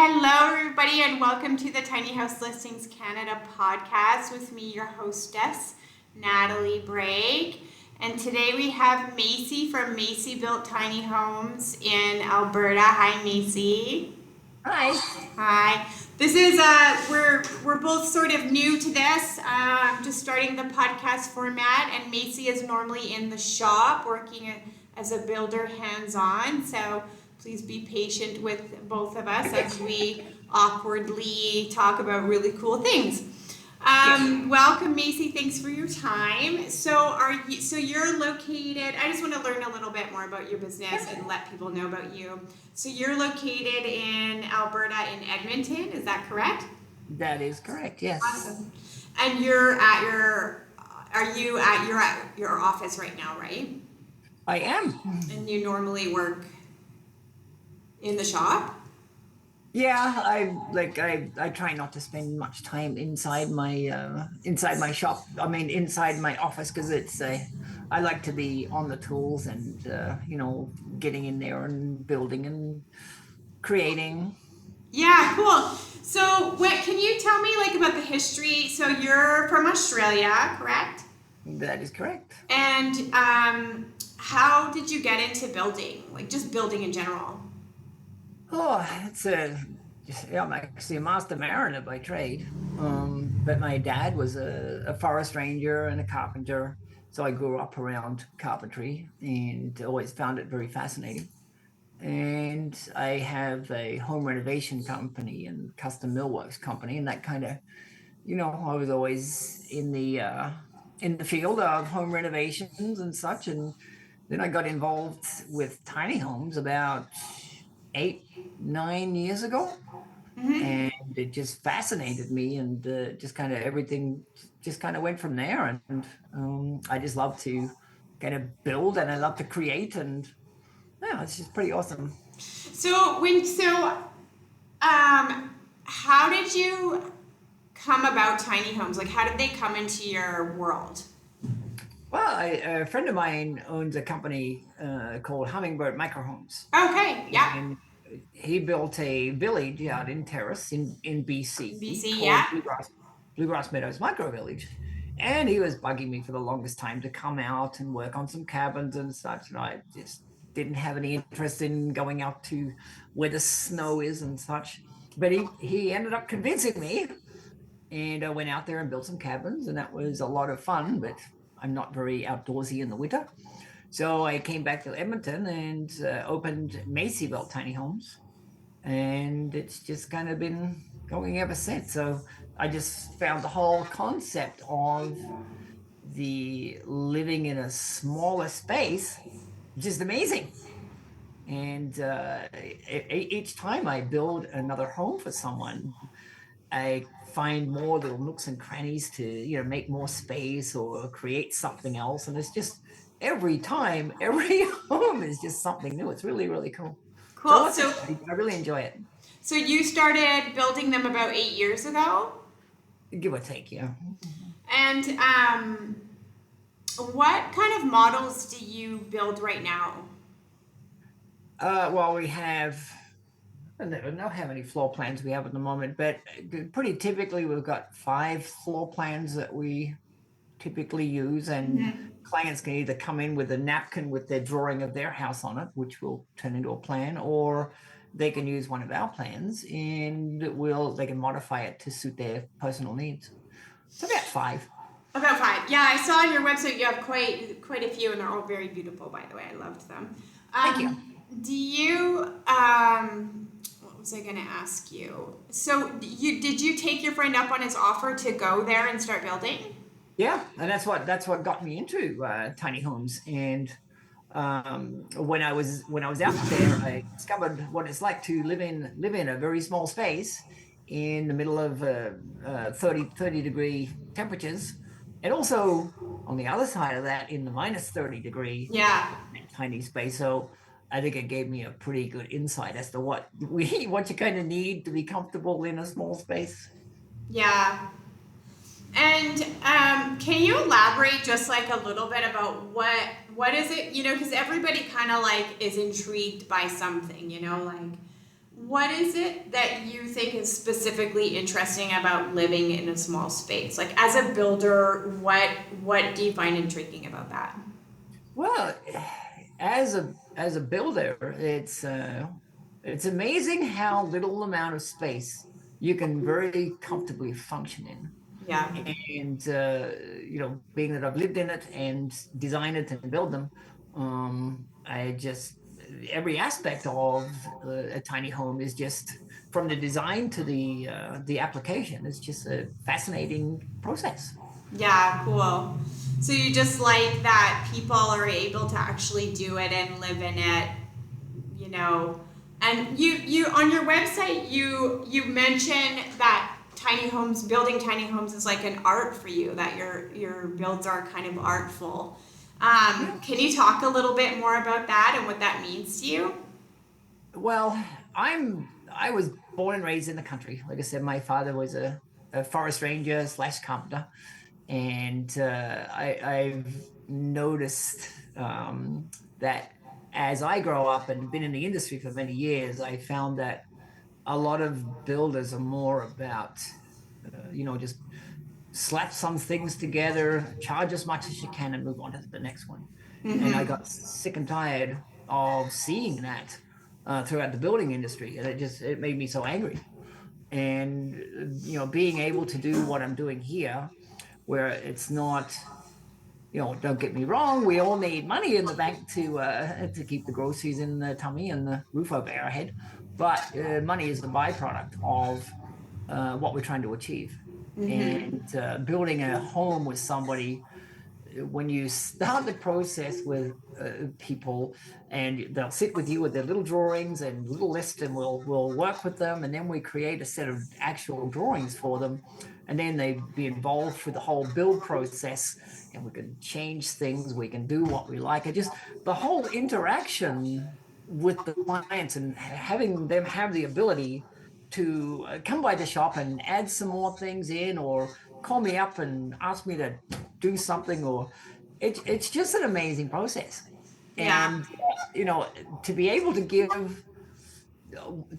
Hello, everybody, and welcome to the Tiny House Listings Canada podcast with me, your hostess, Natalie Bragg. And today we have Macey from Macey Built Tiny Homes in Alberta. Hi, Macey. Hi. Hi. This is we're both sort of new to this. Just starting the podcast format, and Macey is normally in the shop working as a builder, hands-on. So please be patient with both of us as we awkwardly talk about really cool things. Welcome, Macey. Thanks for your time. So you're located, I just want to learn a little bit more about your business and let people know about you. So you're located in Alberta in Edmonton, is that correct? That is correct, yes. Awesome. And are you at your office right now, right? I am. And you normally work in the shop? Yeah, I try not to spend much time inside my shop. I mean, inside my office, because I like to be on the tools and getting in there and building and creating. Yeah, cool. So what can you tell me about the history? So you're from Australia, correct? That is correct. And how did you get into building? Just building in general? Oh, I'm actually a master mariner by trade. But my dad was a forest ranger and a carpenter. So I grew up around carpentry and always found it very fascinating. And I have a home renovation company and custom millworks company, and that kind of, I was always in the field of home renovations and such. And then I got involved with tiny homes about 8, 9 years ago, Mm-hmm. and it just fascinated me, and just kind of everything just kind of went from there. And I just love to kind of build, and I love to create, and yeah, it's just pretty awesome. How did you come about tiny homes? How did they come into your world? Well, a friend of mine owns a company called Hummingbird Microhomes, Okay, yeah. and he built a village out in Terrace in BC BC, called yeah. Bluegrass Meadows Micro Village. And he was bugging me for the longest time to come out and work on some cabins and such. And I just didn't have any interest in going out to where the snow is and such. But he ended up convincing me, and I went out there and built some cabins, and that was a lot of fun. But I'm not very outdoorsy in the winter. So I came back to Edmonton and opened Macey Built Tiny Homes, and it's just kind of been going ever since. So I just found the whole concept of the living in a smaller space just amazing. And each time I build another home for someone, I find more little nooks and crannies to make more space or create something else. And it's just every time, every home is just something new. It's really, really cool. So Cool. So I really enjoy it. so you started building them about 8 years ago? Give or take, yeah. And what kind of models do you build right now? Well, I don't know how many floor plans we have at the moment, but pretty typically we've got 5 floor plans that we typically use, and Mm-hmm. clients can either come in with a napkin with their drawing of their house on it, which will turn into a plan, or they can use one of our plans and they can modify it to suit their personal needs. So about 5. About 5. Yeah, I saw on your website you have quite a few, and they're all very beautiful. By the way, I loved them. Thank you. Do you? What was I going to ask you? So, did you take your friend up on his offer to go there and start building? Yeah, and that's what got me into tiny homes. And when I was out there, I discovered what it's like to live in a very small space in the middle of 30 degree temperatures, and also on the other side of that in the minus 30 degree Yeah. tiny space. So I think it gave me a pretty good insight as to what you kind of need to be comfortable in a small space. Yeah. And can you elaborate just a little bit about what is it? Because everybody kind of is intrigued by something. what is it that you think is specifically interesting about living in a small space? Like as a builder, what do you find intriguing about that? Well, as a builder, it's amazing how little amount of space you can very comfortably function in. Yeah. And being that I've lived in it and designed it and built them, I just every aspect of a tiny home is just from the design to the application. It's just a fascinating process. Yeah, cool. So you just like that people are able to actually do it and live in it, you know. And you on your website you mention that building tiny homes is like an art for you, that your builds are kind of artful. Yeah. Can you talk a little bit more about that and what that means to you? Well, I was born and raised in the country. Like I said, my father was a forest ranger slash carpenter, and I've noticed that as I grow up and been in the industry for many years, I found that a lot of builders are more about just slap some things together, charge as much as you can, and move on to the next one. And I got sick and tired of seeing that throughout the building industry, and it made me so angry. And being able to do what I'm doing here, where it's not, don't get me wrong, we all need money in the bank to keep the groceries in the tummy and the roof over our head, but money is the byproduct of what we're trying to achieve. And building a home with somebody, when you start the process with people, and they'll sit with you with their little drawings and little list, and we'll work with them, and then we create a set of actual drawings for them, and then they be involved through the whole build process, and we can change things, we can do what we like. It just the whole interaction with the clients and having them have the ability to come by the shop and add some more things in, or call me up and ask me to do something, or it's just an amazing process. Yeah. And to be able to give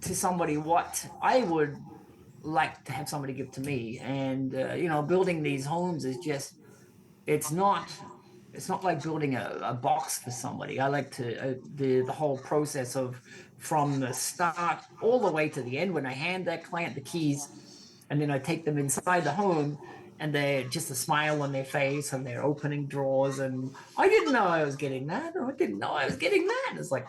to somebody what I would like to have somebody give to me, and building these homes is just, it's not it's not like building a box for somebody. I like to the whole process of from the start all the way to the end, when I hand that client the keys, and then I take them inside the home, and they're just a smile on their face, and they're opening drawers, and I didn't know I was getting that, or I didn't know I was getting that. It's like,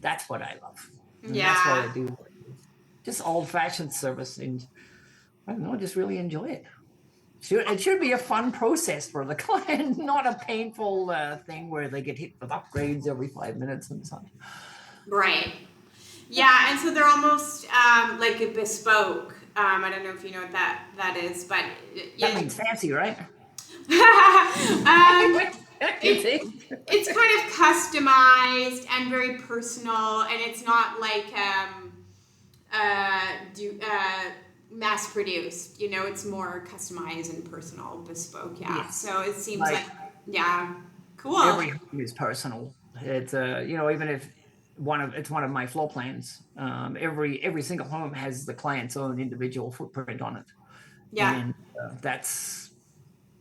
that's what I love, and that's why I Yeah. do just old-fashioned service, and I don't know, I just really enjoy it. It should be a fun process for the client, not a painful thing where they get hit with upgrades every 5 minutes and such. Right. Yeah, and so they're almost like a bespoke. I don't know if you know what that is, but That yeah. means fancy, right? um, It's it, it's kind of customized and very personal, and it's not like mass produced. You know, it's more customized and personal, bespoke. Yeah. yes, So it seems like, like yeah, cool. every home is personal. It's even if it's one of my floor plans. Every single home has the client's own individual footprint on it, Yeah. and that's,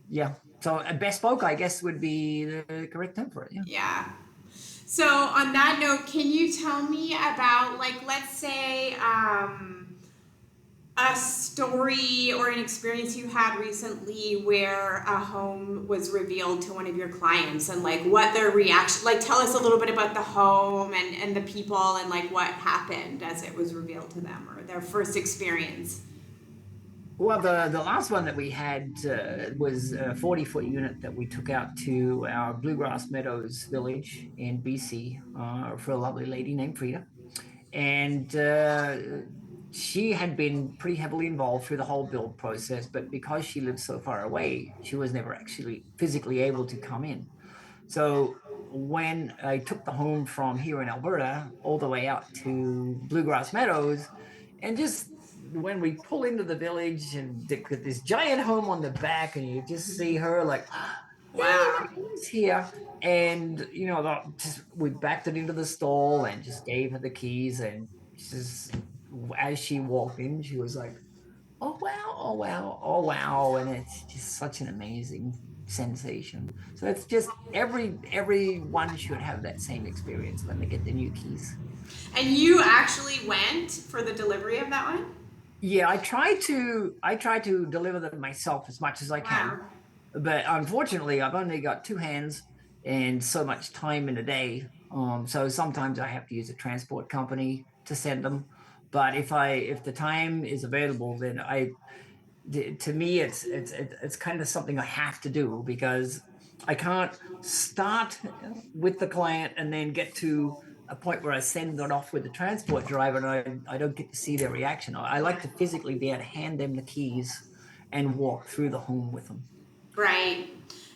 yeah. So a bespoke, I guess, would be the correct term for it. Yeah. Yeah. So on that note, can you tell me about, like, let's say a story or an experience you had recently where a home was revealed to one of your clients, and like what their reaction, like tell us a little bit about the home and the people, and like what happened as it was revealed to them, or their first experience. Well, the last one that we had was a 40-foot unit that we took out to our Bluegrass Meadows village in BC for a lovely lady named Frida. And she had been pretty heavily involved through the whole build process, but because she lived so far away, she was never actually physically able to come in. So when I took the home from here in Alberta all the way out to Bluegrass Meadows, and just when we pull into the village and get this giant home on the back, and you just see her like, hey, my Wow. home's here. And, just we backed it into the stall and just gave her the keys, and she's, as she walked in, she was like, "Oh wow, oh wow, oh wow," and it's just such an amazing sensation. So it's just everyone should have that same experience when they get their new keys. And you actually went for the delivery of that one? Yeah, I try to deliver them myself as much as I can, Wow. but unfortunately, I've only got two hands and so much time in a day. So sometimes I have to use a transport company to send them. But if the time is available, then to me it's kind of something I have to do because I can't start with the client and then get to a point where I send it off with the transport driver and I don't get to see their reaction. I like to physically be able to hand them the keys and walk through the home with them. Right.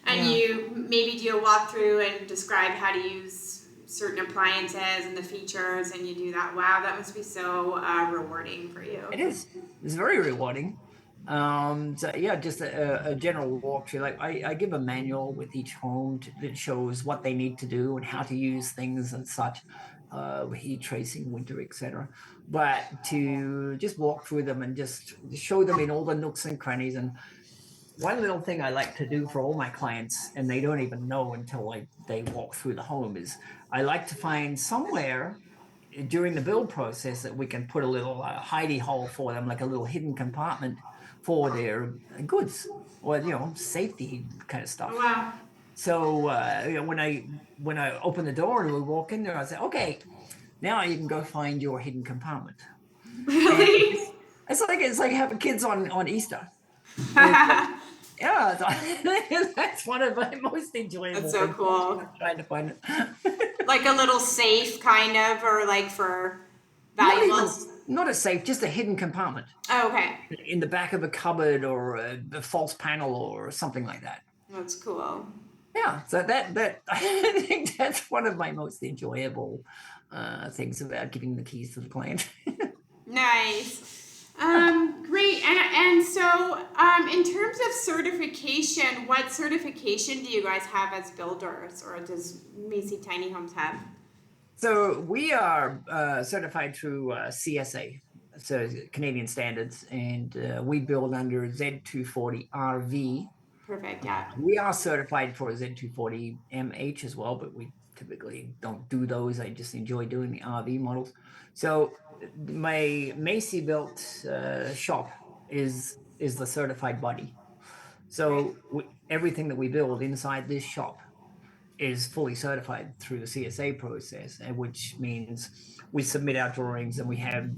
And Yeah, you maybe do a walkthrough and describe how to use certain appliances and the features, and you do that. Wow, that must be so rewarding for you. it is. It's very rewarding. So yeah, just a general walkthrough. Like I give a manual with each home that shows what they need to do and how to use things and such, heat tracing, winter, etc. But to just walk through them and just show them in all the nooks and crannies. And one little thing I like to do for all my clients, and they don't even know until they walk through the home, is I like to find somewhere during the build process that we can put a little hidey hole for them, like a little hidden compartment for their goods or safety kind of Oh, stuff. wow. So when I open the door and we walk in there, I say, okay, now you can go find your hidden compartment. And Really? it's like having kids on Easter. It's like, yeah, that's one of my most That's enjoyable so things. cool. Trying to find it. Like a little safe, kind of, or like for Not even valuables. not a safe, just a hidden compartment Oh, okay. in the back of a cupboard or a false panel or something like that. That's cool. Yeah, so that I think that's one of my most enjoyable things about giving the keys to the client. Nice. Great. And so, in terms of certification, what certification do you guys have as builders, or does Macey Tiny Homes have? So we are certified through CSA, so Canadian standards, and we build under Z240 RV. Perfect. Yeah. We are certified for Z240 MH as well, but we typically don't do those. I just enjoy doing the RV models. So my Macey built shop is the certified body. Right. So everything that we build inside this shop is fully certified through the CSA process, and which means we submit our drawings and we have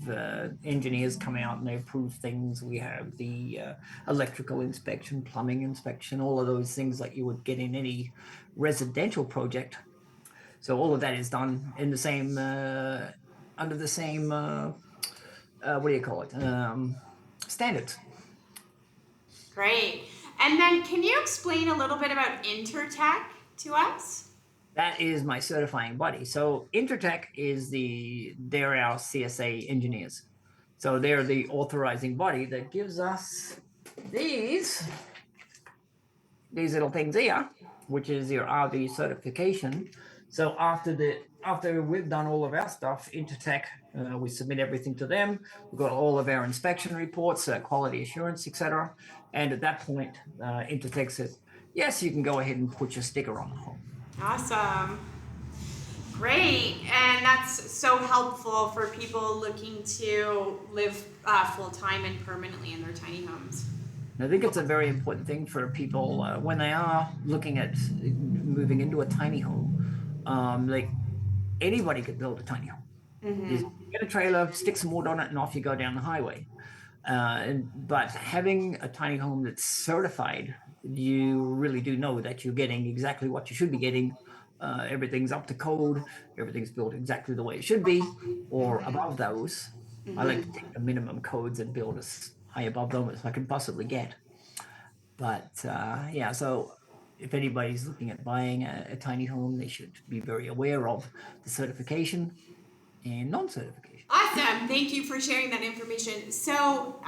engineers come out and they approve things. We have the electrical inspection, plumbing inspection, all of those things like you would get in any residential project. So all of that is done in the same under the same what do you call it standards. Great. And then, can you explain a little bit about Intertech to us? That is my certifying body. So Intertech they're our CSA engineers. So they're the authorizing body that gives us these little things here, which is your RV certification. So after we've done all of our stuff, Intertech, we submit everything to them. We've got all of our inspection reports, quality assurance, etc. And at that point, Intertech says, yes, you can go ahead and put your sticker on the home. Awesome. Great. And that's so helpful for people looking to live full time and permanently in their tiny homes. I think it's a very important thing for people when they are looking at moving into a tiny home. Like anybody could build a tiny home. Just get a trailer, stick some wood on it, and off you go down the highway. But having a tiny home that's certified, you really do know that you're getting exactly what you should be getting. Everything's up to code. Everything's built exactly the way it should be, or above those. I like to take the minimum codes and build as high above them as I can possibly get. But yeah, so if anybody's looking at buying a tiny home, they should be very aware of the certification and non-certification. Awesome. Thank you for sharing that information. So,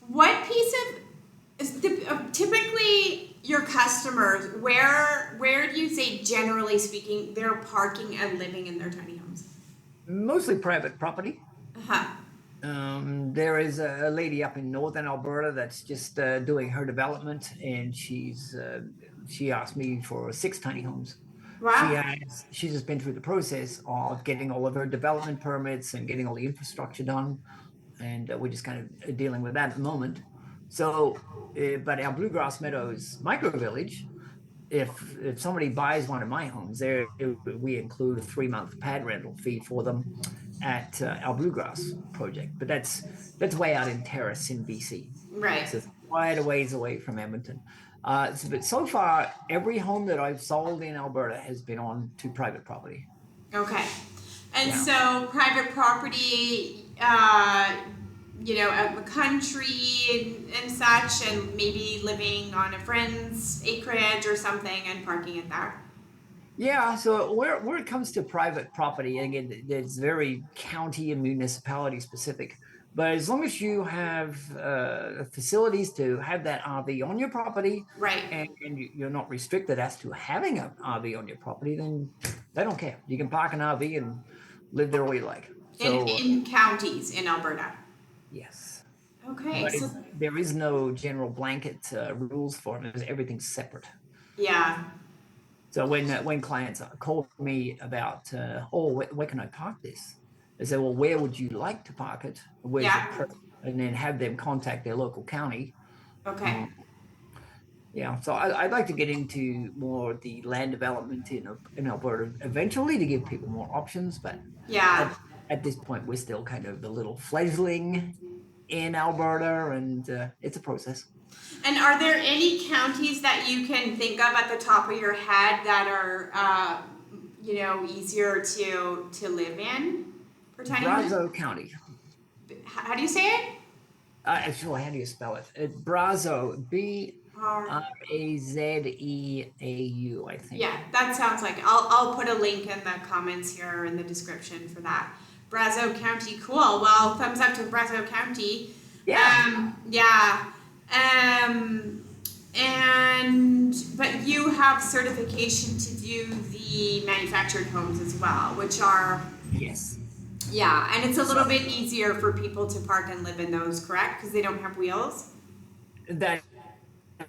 what piece of typically your customers, where do you say, generally speaking, they're parking and living in their tiny homes? Mostly private property. Uh-huh. There is a lady up in northern Alberta that's just doing her development, and she asked me for 6 tiny homes. Wow. She's just been through the process of getting all of her development permits and getting all the infrastructure done, and we're just kind of dealing with that at the moment. So, but our Bluegrass Meadows micro village, if somebody buys one of my homes, there we include a 3 month pad rental fee for them at our bluegrass project, but that's way out in Terrace in BC, Right. so it's quite a ways away from Edmonton. But so far, every home that I've sold in Alberta has been on to private property. Okay. And Yeah, so private property, out in the country and such, and maybe living on a friend's acreage or something and parking it there. yeah. So where it comes to private property, again, it's very county and municipality specific. But as long as you have facilities to have that RV on your property, Right. and you're not restricted as to having an RV on your property, then they don't care. You can park an RV and live there all you like. In So in counties in Alberta. yes, Okay. but So there is no general blanket rules for it. Everything's separate. yeah. So when clients call me about, oh, where can I park this? They say, well, where would you like to park it? Where's your Yeah. per? And then have them contact their local county. Okay. Um, yeah, so I'd like to get into more the land development in Alberta eventually to give people more options, but Yeah. at at this point we're still kind of a little fledgling in Alberta, and it's a process. And are there any counties that you can think of at the top of your head that are, easier to live in for tiny homes? Brazo County. How do you say it? Actually, how do you spell it? Brazo, Or Razeau, I think. yeah, that sounds like I'll put a link in the comments here or in the description for that. Brazo County, cool. Well, thumbs up to Brazo County. Yeah. Yeah. Um, and but you have certification to do the manufactured homes as well, which are Yes. yeah, and it's a little So bit easier for people to park and live in those, correct? Because they don't have wheels. that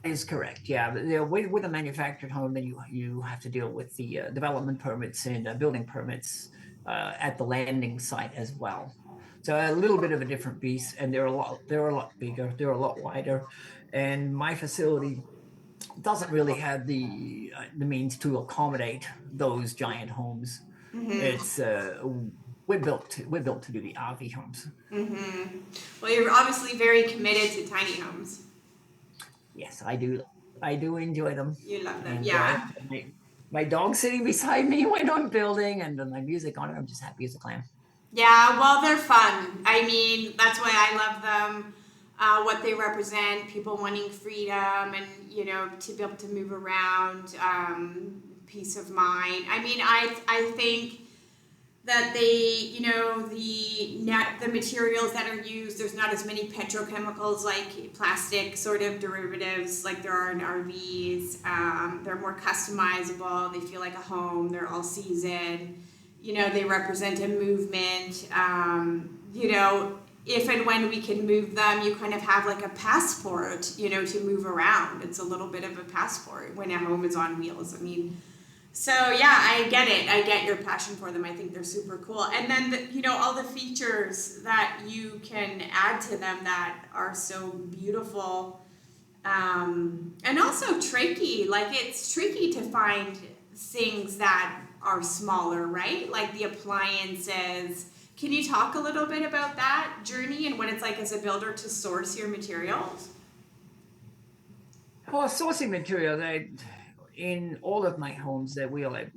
is correct. Yeah, but, with a manufactured home, then you have to deal with the development permits and building permits at the landing site as well. So a little bit of a different beast, and they're a lot bigger, they're a lot wider, and my facility doesn't really have the means to accommodate those giant homes. Mm-hmm. It's we're built to do the RV homes. Mm-hmm. Well, you're obviously very committed to tiny homes. Yes, I do enjoy them, You love them, and yeah. my dog sitting beside me when I'm building, and my music on it. I'm just happy as a clam. Yeah, well, they're fun. I mean, that's why I love them. What they represent, people wanting freedom and, to be able to move around, peace of mind. I mean, I think that the materials that are used, there's not as many petrochemicals like plastic sort of derivatives like there are in RVs. They're more customizable. They feel like a home. They're all season. They represent a movement. If and when we can move them, you kind of have like a passport, to move around. It's a little bit of a passport when a home is on wheels. I mean, so yeah, I get it. I get your passion for them. I think they're super cool. And then all the features that you can add to them that are so beautiful, and also tricky. Like it's tricky to find things that are smaller, right? Like the appliances. Can you talk a little bit about that journey and what it's like as a builder to source your materials? For sourcing material, in all of my homes, that we all have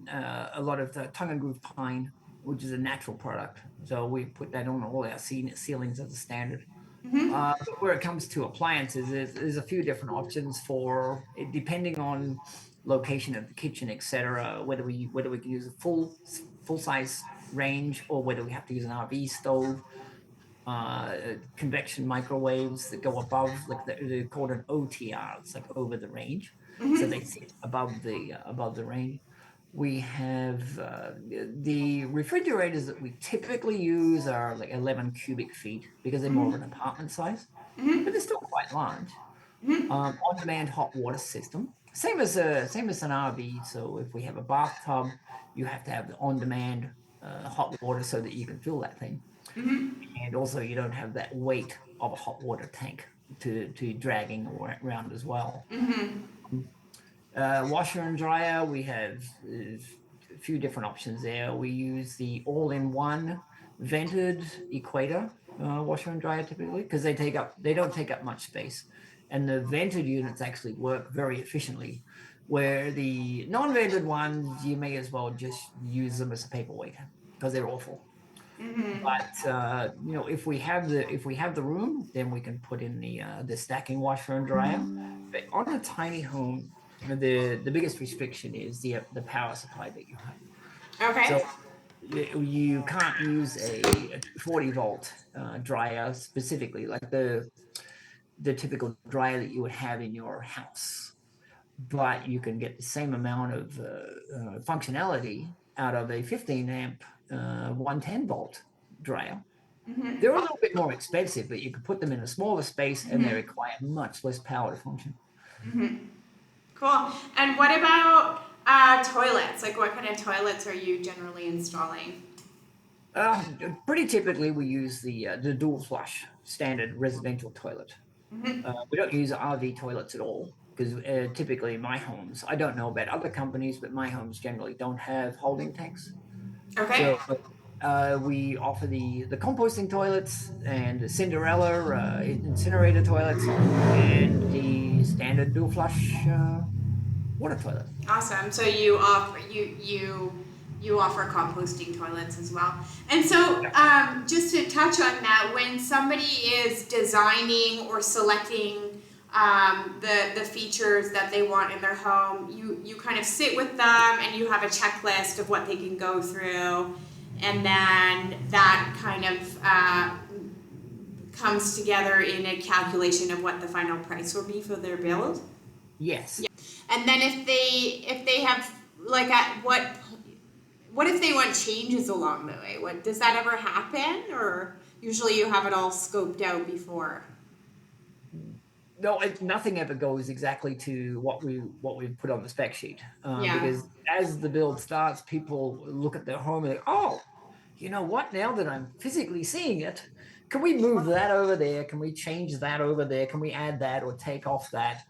a lot of the tongue and groove pine, which is a natural product. So we put that on all our ceilings as a standard. Mm-hmm. But where it comes to appliances, there's a few different options for depending on location of the kitchen, etc. Whether we can use a full size range or whether we have to use an RV stove, convection microwaves that go above, like they're called an OTR. It's like over the range, so Mm-hmm. they sit above the range. We have the refrigerators that we typically use are like 11 cubic feet because they're more of an apartment size, but they're still quite large. On-demand hot water system, same as an RV. So if we have a bathtub, you have to have the on-demand hot water so that you can fill that thing, and also you don't have that weight of a hot water tank to dragging around as well. Washer and dryer, we have a few different options there. We use the all-in-one vented equator washer and dryer typically because they don't take up much space, and the vented units actually work very efficiently. Where the non-vented ones, you may as well just use them as a paperweight because they're awful. But if we have the room, then we can put in the stacking washer and dryer. But on a tiny home, the biggest restriction is the power supply that you have. Okay. So you can't use a 40-volt dryer specifically, like the typical dryer that you would have in your house. But you can get the same amount of functionality out of a 15 amp 110-volt dryer. They're a little bit more expensive, but you can put them in a smaller space and they require much less power to function. Cool. And what about toilets? Like, what kind of toilets are you generally installing? Uh, Pretty typically, we use the dual flush standard residential toilet. We don't use RV toilets at all because typically in my homes, I don't know about other companies, but my homes generally don't have holding tanks. Okay. So we offer the composting toilets and the Cinderella incinerator toilets and the standard dual flush water toilet. Awesome. So you offer composting toilets as well. And so just to touch on that, when somebody is designing or selecting the features that they want in their home, you kind of sit with them and you have a checklist of what they can go through, and then that kind of comes together in a calculation of what the final price will be for their build. Yes. And then if they have like at what if they want changes along the way? What does that ever happen, or usually you have it all scoped out before? No, nothing ever goes exactly to what we put on the spec sheet Yeah. because as the build starts, people look at their home and think, oh, you know what? Now that I'm physically seeing it, can we move that over there? Can we change that over there? Can we add that or take off that?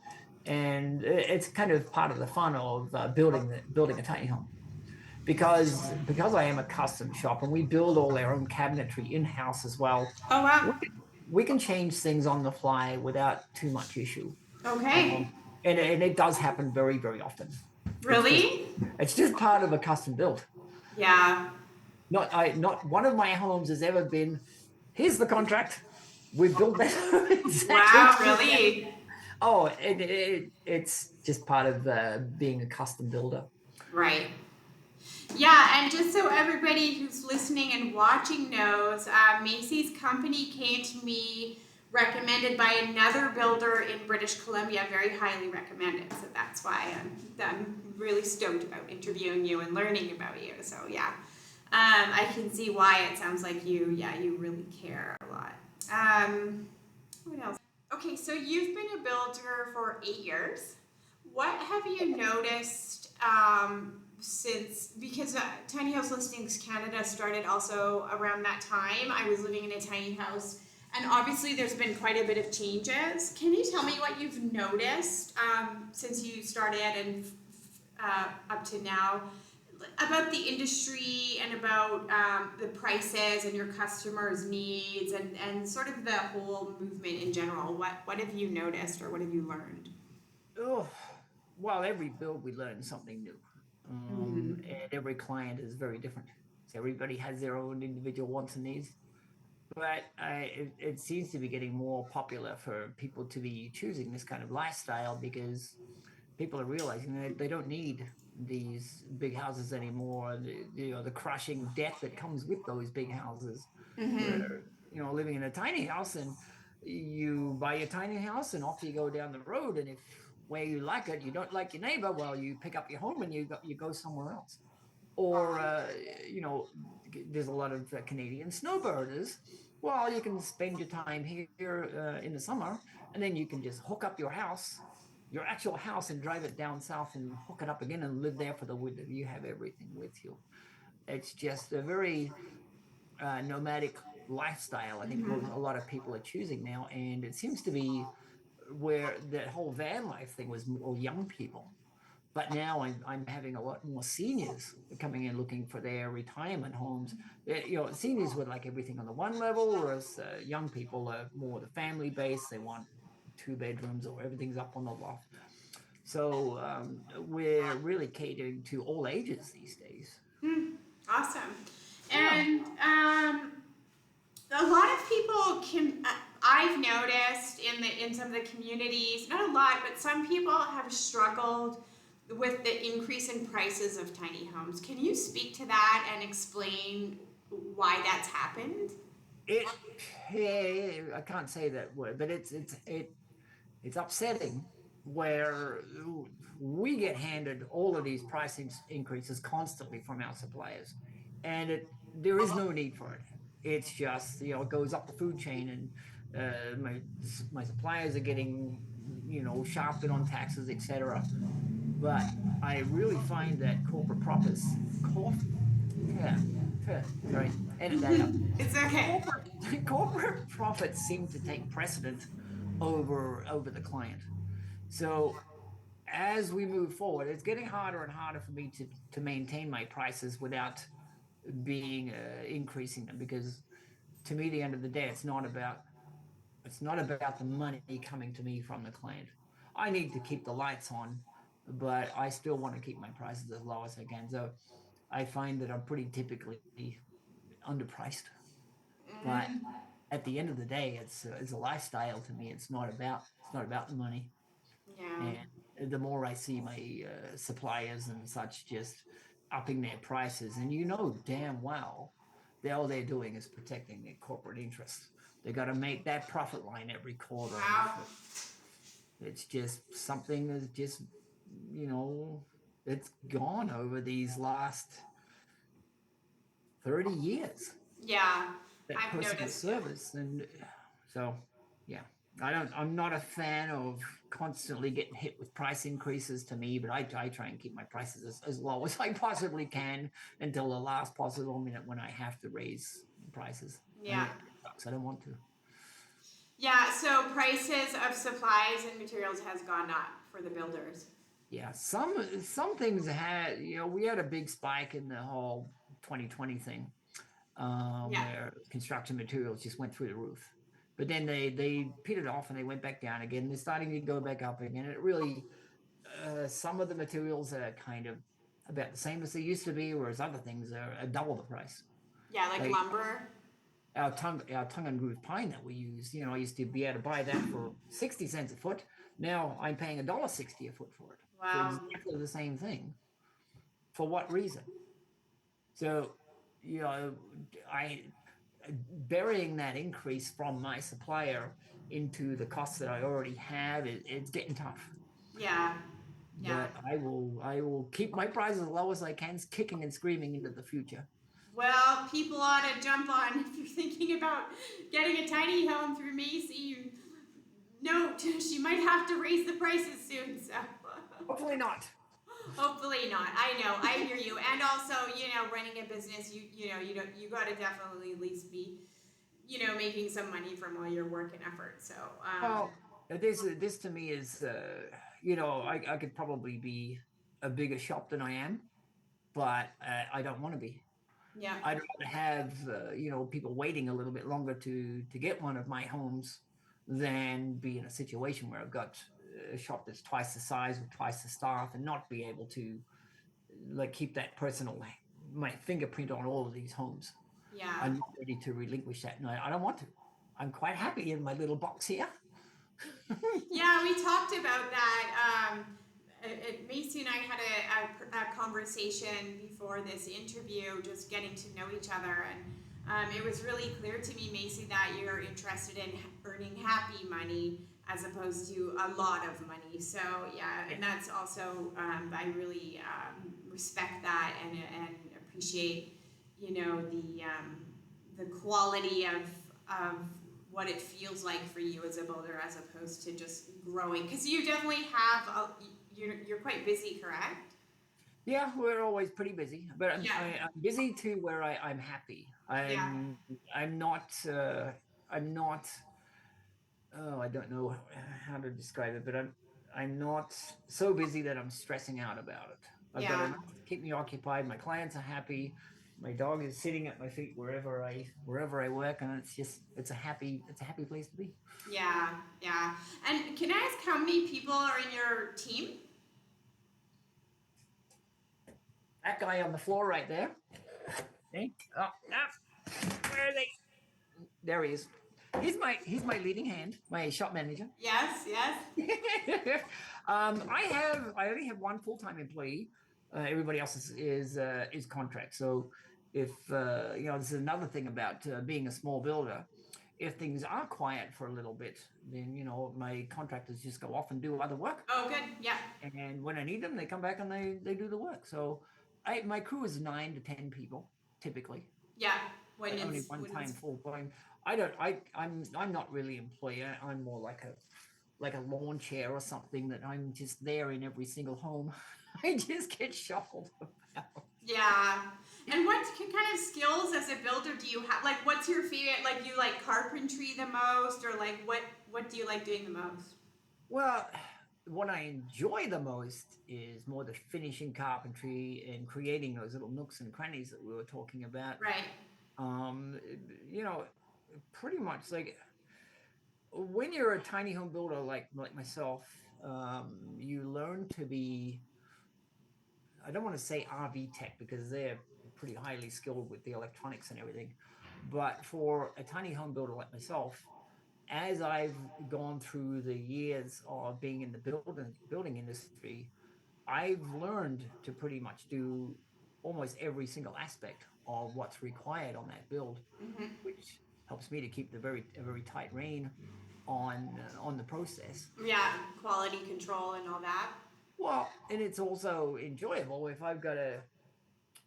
And it's kind of part of the fun of building a tiny home because I am a custom shop and we build all our own cabinetry in house as well. Oh We wow. can, we can change things on the fly without too much issue, Okay. um, and it does happen very very often. It's just Really? it's just part of a custom build. Yeah. Not one of my homes has ever been. Here's the contract. We built that exactly Wow. to the spec. Really? Oh, it's just part of being a custom builder. Right. Yeah, and just so everybody who's listening and watching knows, Macey's company came to me recommended by another builder in British Columbia, very highly recommended. So that's why I'm really stoked about interviewing you and learning about you. So yeah, I can see why it sounds like you really care a lot. What else? Okay, so you've been a builder for 8 years. What have you noticed since, because Tiny House Listings Canada started also around that time. I was living in a tiny house, and obviously there's been quite a bit of changes. Can you tell me what you've noticed since you started and up to now about the industry and about the prices and your customers' needs and sort of the whole movement in general? What have you noticed or what have you learned? Oh, well, every build we learn something new, Mm-hmm. and every client is very different. So everybody has their own individual wants and needs. But it seems to be getting more popular for people to be choosing this kind of lifestyle because people are realizing that they don't need these big houses anymore. The crushing debt that comes with those big houses, where Mm-hmm. living in a tiny house and you buy a tiny house and off you go down the road, and if where you like it, you don't like your neighbor, well, you pick up your home and you go somewhere else. Or you know, there's a lot of Canadian snowbirders. Well, you can spend your time here in the summer, and then you can just hook up your actual house, and drive it down south and hook it up again and live there for the winter. You have everything with you. It's just a very nomadic lifestyle. I think a lot of people are choosing now, and it seems to be where that whole van life thing was more young people. But now I'm having a lot more seniors coming in looking for their retirement homes. You know, seniors would like everything on the one level, whereas young people are more the family base. They want two bedrooms or everything's up on the loft. So we're really catering to all ages these days. Awesome. Yeah. And a lot of people can. I've noticed in some of the communities, not a lot, but some people have struggled with the increase in prices of tiny homes. Can you speak to that and explain why that's happened? It, I can't say that word, but it's upsetting where we get handed all of these increases constantly from our suppliers, and there is no need for it. It's just, you know, it goes up the food chain, and my suppliers are getting, you know, shafted on taxes, etc. But I really find that yeah, sorry, edit that out. It's okay. Corporate profits seem to take precedent over the client. So as we move forward, it's getting harder and harder for me to maintain my prices without being increasing them, because to me, the end of the day, it's not about the money coming to me from the client. I need to keep the lights on, but I still want to keep my prices as low as I can. So I find that I'm pretty typically underpriced. But at the end of the day, it's a lifestyle to me. It's not about the money. Yeah. And the more I see my suppliers and such just upping their prices, and you know damn well that all they're doing is protecting their corporate interests. They got to make that profit line every quarter, and if Wow. it's just something that's just, you know, it's gone over these last 30 years, Yeah. that I've personal noticed it. service. And so, yeah, I'm not a fan of constantly getting hit with price increases to me, but I try and keep my prices as low as I possibly can until the last possible minute when I have to raise prices. And Yeah. it sucks. I don't want to. Yeah, so prices of supplies and materials has gone up for the builders. Yeah, some things had, you know, we had a big spike in the whole 2020 thing, Yeah. where construction materials just went through the roof. But then they petered off and they went back down again. They're starting to go back up again. It really, some of the materials are kind of about the same as they used to be, whereas other things are double the price. Yeah, like Like lumber. our tongue and groove pine that we use, you know, I used to be able to buy that for 60 cents a foot. Now I'm paying $1.60 a foot for it, for Wow. exactly the same thing. For what reason? So, you know, I burying that increase from my supplier into the costs that I already have, it's getting tough. Yeah. Yeah. But I will keep my prices as low as I can, kicking and screaming into the future. Well, people ought to jump on if you're thinking about getting a tiny home through Macey. Note, she might have to raise the prices soon, so Hopefully not. hopefully not. I know, I hear you. And also, running a business, you got to definitely at least be, making some money from all your work and effort. So, Well, this to me is, I could probably be a bigger shop than I am, but I don't want to be. yeah, I'd rather have people waiting a little bit longer to get one of my homes than be in a situation where I've got a shop that's twice the size with twice the staff and not be able to like keep that personal my fingerprint on all of these homes. yeah. I'm not ready to relinquish that. No, I don't want to. I'm quite happy in my little box here. Yeah, we talked about that. Macy and I had a conversation before this interview, just getting to know each other, and it was really clear to me, Macy, that you're interested in earning happy money as opposed to a lot of money. So yeah, and that's also I really respect that and appreciate, the quality of what it feels like for you as a builder as opposed to just growing, because you definitely have you're quite busy, correct? Yeah, we're always pretty busy, but Yeah, I'm busy to where I'm happy. yeah, I'm not I'm not oh, I don't know how to describe it, but I'm not so busy that I'm stressing out about it. I've got yeah, enough to keep me occupied. My clients are happy. My dog is sitting at my feet wherever I work, and it's a happy place to be. yeah, yeah. And can I ask how many people are in your team? That guy on the floor right there. Okay. Oh, ah, where are they? There he is. He's my leading hand, my shop manager. Yes, yes. I only have one full time employee. Everybody else is contract. So if this is another thing about being a small builder. If things are quiet for a little bit, then my contractors just go off and do other work. Oh, good. Yeah, And when I need them, they come back and they do the work. So my crew is 9 to 10 people typically. yeah. When Only it's one when time it's full time. I don't. I'm not really employee. I'm more like a lawn chair or something that I'm just there in every single home. I just get shuffled about. Yeah. And what kind of skills as a builder do you have? Like, what's your favorite? Like, you like carpentry the most, or like what do you like doing the most? Well, what I enjoy the most is more the finishing carpentry and creating those little nooks and crannies that we were talking about. Right. Um, you know, Pretty much like when you're a tiny home builder like myself, you learn to be, I don't want to say RV tech because they're pretty highly skilled with the electronics and everything. But for a tiny home builder like myself, as I've gone through the years of being in the building industry, I've learned to pretty much do almost every single aspect of what's required on that build, which helps me to keep a very tight rein on the process. Yeah, quality control and all that. Well, and it's also enjoyable if I've got a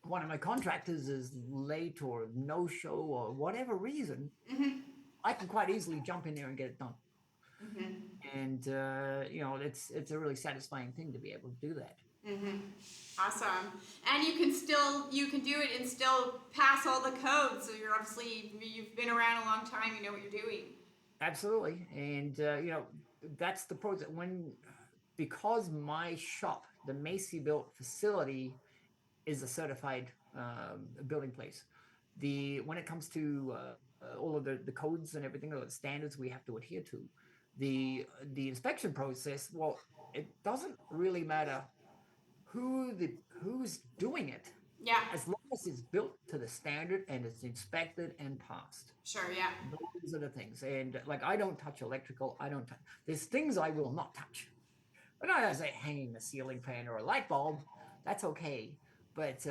one of my contractors is late or no show or whatever reason, I can quite easily jump in there and get it done. And it's a really satisfying thing to be able to do that. Awesome. And you can do it and still pass all the codes. So you've been around a long time. You know what you're doing. Absolutely, and that's the process. Because my shop, the Macey built facility, is a certified building place. The When it comes to all of the codes and everything, or the standards we have to adhere to, the inspection process. Well, it doesn't really matter who's doing it, Yeah. as long as it's built to the standard and it's inspected and passed. Sure. Yeah. Those are the things. And like I don't touch electrical. I don't touch. There's things I will not touch. But not as like hanging a ceiling fan or a light bulb. That's okay. But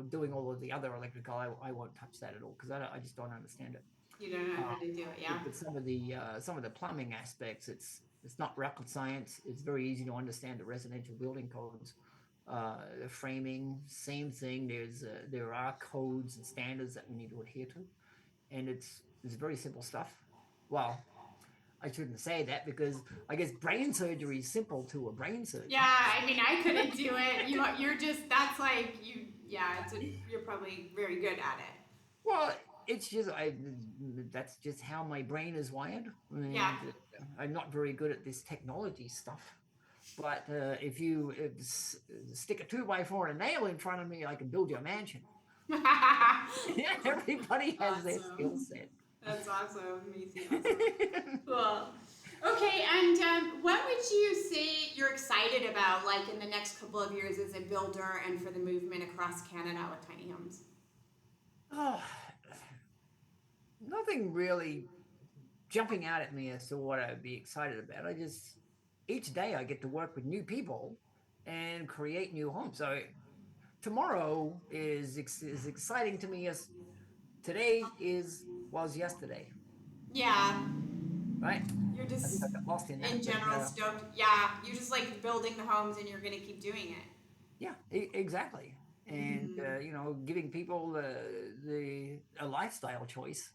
doing all of the other electrical, I won't touch that at all because I just don't understand it. You don't know Uh, how to do it. Yeah. but some of the plumbing aspects, it's not rocket science. It's very easy to understand the residential building codes. The framing, same thing. There are codes and standards that we need to adhere to, and it's very simple stuff. Well, I shouldn't say that because I guess brain surgery is simple to a brain Yeah, surgeon. I mean, I couldn't do it. You're just that's like you. Yeah, you're probably very good at it. Well, it's just that's just how my brain is wired, Yeah. and I'm not very good at this technology stuff. But if you stick a 2x4 and a nail in front of me, I can build you a mansion. Everybody has their skill Awesome. set. That's awesome, Macy. Awesome. Cool. Okay, and what would you say you're excited about, like in the next couple of years as a builder and for the movement across Canada with tiny homes? Oh, nothing really jumping out at me as to what I'd be excited about. Each day I get to work with new people and create new homes. So tomorrow is exciting to me as today was yesterday, Yeah, right? you're I think just I got lost in in that, but general stoked. Yeah, you're just like building the homes and you're gonna keep doing it. yeah, exactly. And giving people the a lifestyle choice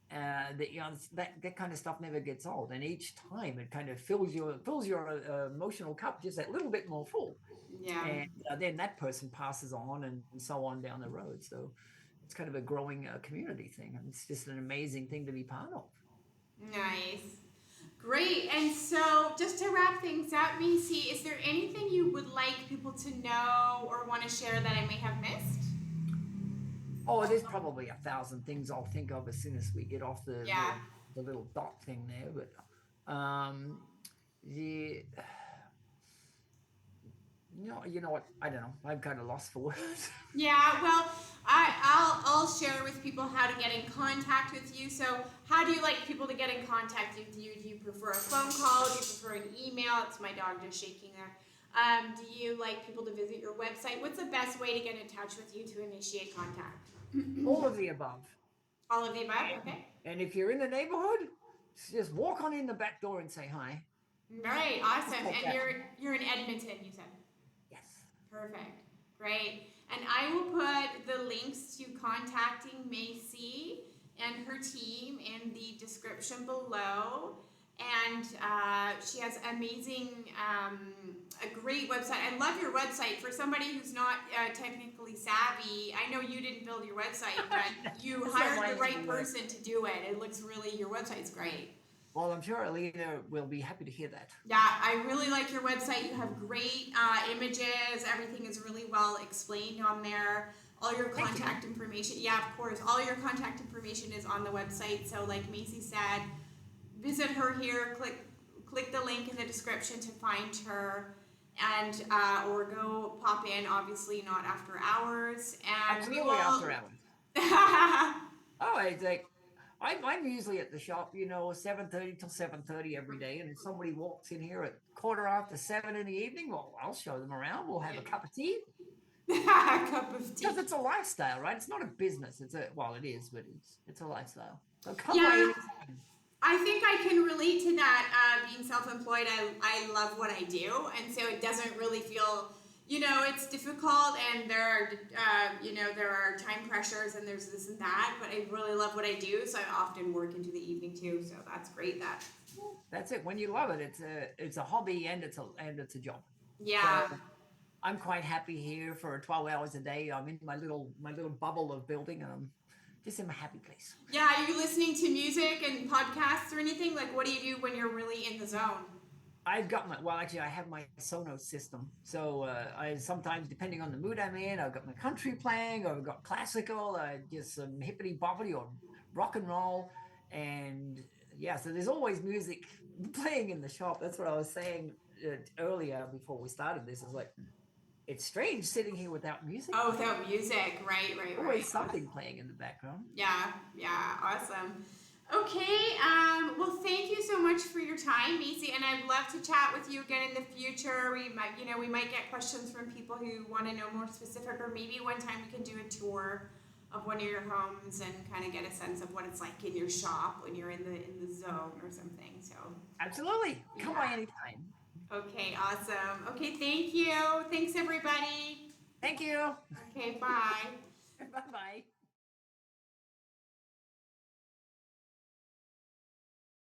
that that kind of stuff never gets old, and each time it kind of fills your emotional cup just that little bit more full, Yeah. and then that person passes on and so on down the road. So it's kind of a growing community thing, and it's just an amazing thing to be part of. Nice. Great. And so, just to wrap things up, Macy, is there anything you would like people to know or want to share that I may have missed? Oh, there's probably 1,000 things I'll think of as soon as we get off the Yeah. little dot thing there, but um, the you know what? I don't know. I'm kind of lost for words. Yeah, well, I'll share with people how to get in contact with you. So, how do you like people to get in contact with you? Do you prefer a phone call? Do you prefer an email? It's my dog just shaking there. Do you like people to visit your website? What's the best way to get in touch with you to initiate contact? All of the above. All of the above. And, Okay. and if you're in the neighborhood, just walk on in the back door and say hi. All right. Just Awesome. like And that. you're in Edmonton, you said. Yes. Perfect. Great. And I will put the links to contacting Macey and her team in the description below. And she has amazing, a great website. I love your website. For somebody who's not technically savvy, I know you didn't build your website, but you It's not hired the right my work. person to do it. It looks really, your website's great. Well, I'm sure Alina will be happy to hear that. Yeah, I really like your website. You have great images. Everything is really well explained on there. All your Thank you. contact information, yeah, of course. All your contact information is on the website. So, like Macy said, visit her here. Click the link in the description to find her, and or go pop in. Obviously, not after hours. And we Absolutely after will. hours. Oh, it's like I'm usually at the shop, 7:30 till 7:30 every day. And if somebody walks in here at 7:15 in the evening, well, I'll show them around. We'll have a cup of tea A cup of because tea. it's a lifestyle, right? It's not a business. It is, but it's a lifestyle. So come by Yeah. anytime. I think I can relate to that. Being self-employed, I love what I do, and so it doesn't really feel, it's difficult, and there are time pressures, and there's this and that. But I really love what I do, so I often work into the evening too. So that's great. That's it. When you love it, it's a hobby and it's a job. So Yeah, I'm quite happy here for 12 hours a day. I'm in my little bubble of building, and I'm just in a happy place. yeah. Are you listening to music and podcasts or anything? Like, what do you do when you're really in the zone? Actually, I have my Sonos system. So I sometimes, depending on the mood I'm in, I've got my country playing, or I've got classical, just some hippity boppity or rock and roll. And yeah, so there's always music playing in the shop. That's what I was saying earlier before we started this. Is like, it's strange sitting here without music. Oh, without music, right. Always something playing in the background. Yeah, awesome. Okay, well, thank you so much for your time, Macy, and I'd love to chat with you again in the future. We might get questions from people who want to know more specific, or maybe one time we can do a tour of one of your homes and kind of get a sense of what it's like in your shop when you're in the zone or something. So, Absolutely. Come by yeah. anytime. Okay, awesome. Okay, thank you. Thanks, everybody. Thank you. Okay, bye. Bye bye.